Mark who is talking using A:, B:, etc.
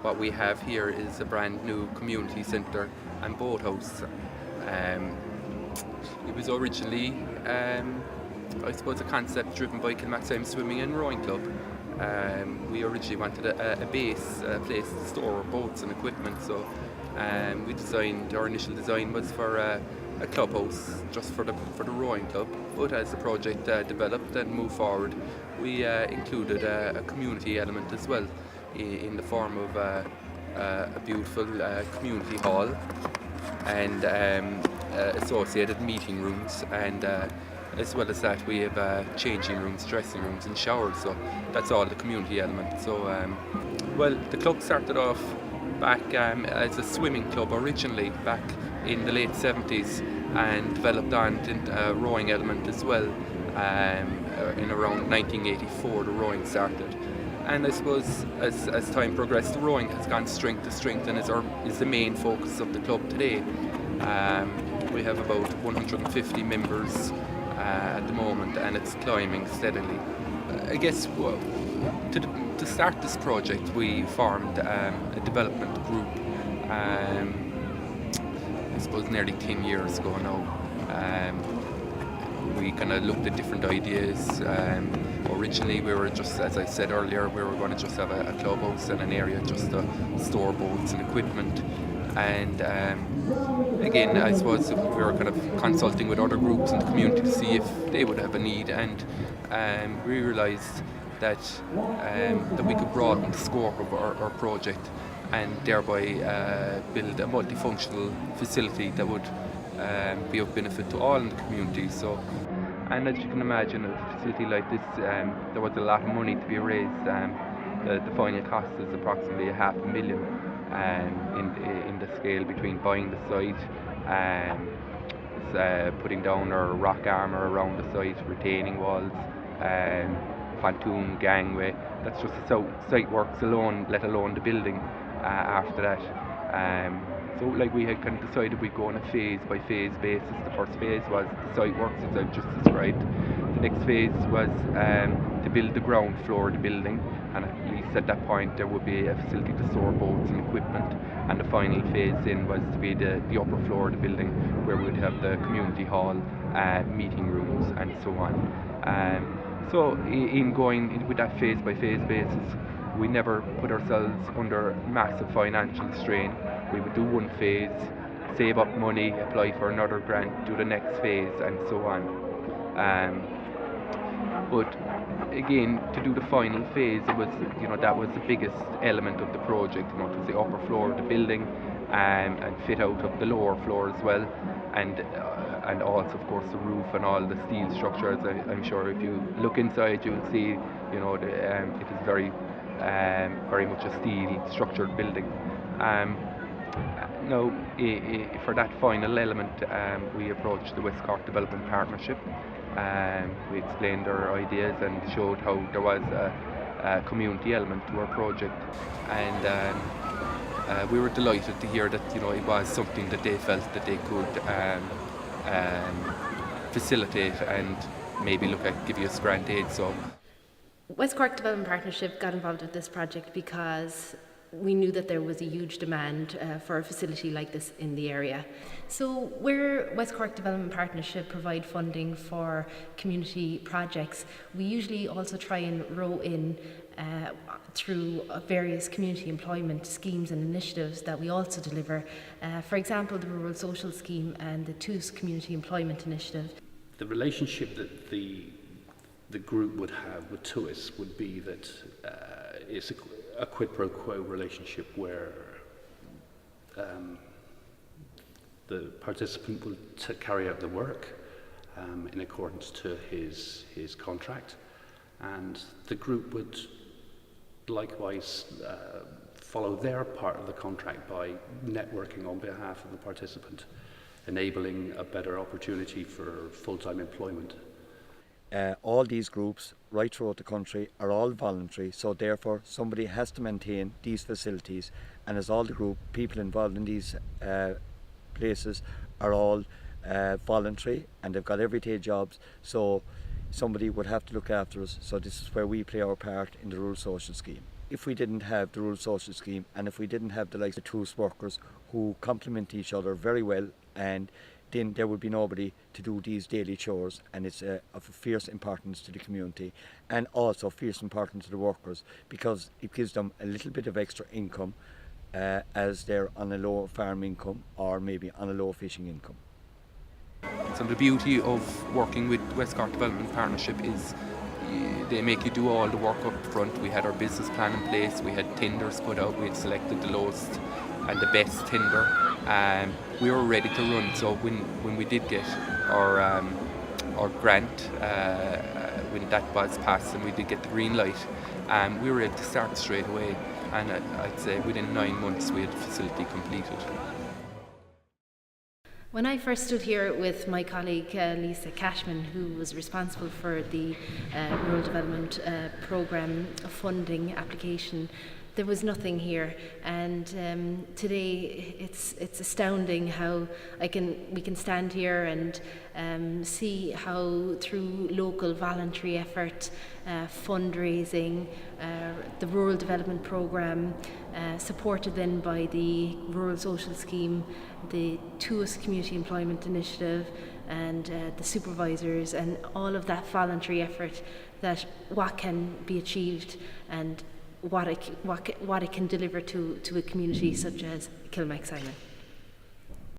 A: what we have here is a brand new community centre and boathouse. It was originally, I suppose, a concept driven by Kilmacsimon Swimming and Rowing Club. We originally wanted a base, a place to store boats and equipment, so our initial design was for a clubhouse just for the rowing club. But as the project developed and moved forward, we included a community element as well, in the form of a beautiful community hall and associated meeting rooms, and as well as that we have changing rooms, dressing rooms and showers, so that's all the community element. So well, the club started off back as a swimming club originally back in the late 70s, and developed on into a rowing element as well. In around 1984 the rowing started, and I suppose as time progressed the rowing has gone strength to strength and is the main focus of the club today. We have about 150 members at the moment, and it's climbing steadily. I guess to start this project we formed a development group, I suppose nearly 10 years ago now. We kind of looked at different ideas. Originally we were just, as I said earlier, we were going to just have a clubhouse and an area just to store boats and equipment. And again, I suppose we were kind of consulting with other groups in the community to see if they would have a need, and we realised that we could broaden the scope of our project and thereby build a multifunctional facility that would be of benefit to all in the community. So, and as you can imagine, a facility like this, there was a lot of money to be raised. The final cost is approximately $500,000 in the scale between buying the site, putting down our rock armour around the site, retaining walls, pontoon, gangway. That's just the site works alone, let alone the building after that. So like we had kind of decided we'd go on a phase by phase basis. The first phase was the site works as I've just described. The next phase was to build the ground floor of the building, and at least at that point there would be a facility to store boats and equipment, and the final phase then was to be the upper floor of the building, where we'd have the community hall, meeting rooms and so on. So in going with that phase by phase basis, we never put ourselves under massive financial strain. We would do one phase, save up money, apply for another grant, do the next phase and so on. But again, to do the final phase, it was, that was the biggest element of the project. It was the upper floor of the building, and fit out of the lower floor as well, and also of course the roof and all the steel structures. I'm sure if you look inside you will see, it is very much a steel structured building. Now, for that final element, we approached the West Cork Development Partnership. We explained our ideas and showed how there was a community element to our project, and we were delighted to hear that it was something that they felt that they could facilitate and maybe look at give us grant aid. So
B: West Cork Development Partnership got involved with this project because we knew that there was a huge demand for a facility like this in the area. So where West Cork Development Partnership provide funding for community projects, we usually also try and row in through various community employment schemes and initiatives that we also deliver. For example, the Rural Social Scheme and the TUS Community Employment Initiative.
C: The relationship that the group would have with TUS would be that it's a quid pro quo relationship where the participant will carry out the work in accordance to his contract, and the group would likewise follow their part of the contract by networking on behalf of the participant, enabling a better opportunity for full-time employment.
D: All these groups right throughout the country are all voluntary, so therefore somebody has to maintain these facilities, and as all the group people involved in these places are all voluntary and they've got everyday jobs, so somebody would have to look after us. So this is where we play our part in the Rural Social Scheme. if we didn't have the rural social scheme and if we didn't have the likes of TUS workers who complement each other very well, and then there would be nobody to do these daily chores, and it's of fierce importance to the community and also fierce importance to the workers, because it gives them a little bit of extra income as they're on a low farm income or maybe on a low fishing income.
A: So the beauty of working with West Cork Development Partnership is they make you do all the work up front. We had our business plan in place, we had tenders put out, we had selected the lowest and the best tender. We were ready to run, so when we did get our grant, when that was passed and we did get the green light, we were able to start straight away, and I'd say within 9 months we had the facility completed.
B: When I first stood here with my colleague Lisa Cashman, who was responsible for the Rural Development Programme funding application, there was nothing here, and today it's astounding how we can stand here and see how through local voluntary effort, fundraising, the Rural Development Programme, supported then by the Rural Social Scheme, the TUS Community Employment Initiative, and the supervisors, and all of that voluntary effort, that what can be achieved and what it can deliver to a community such as Kilmacsimon.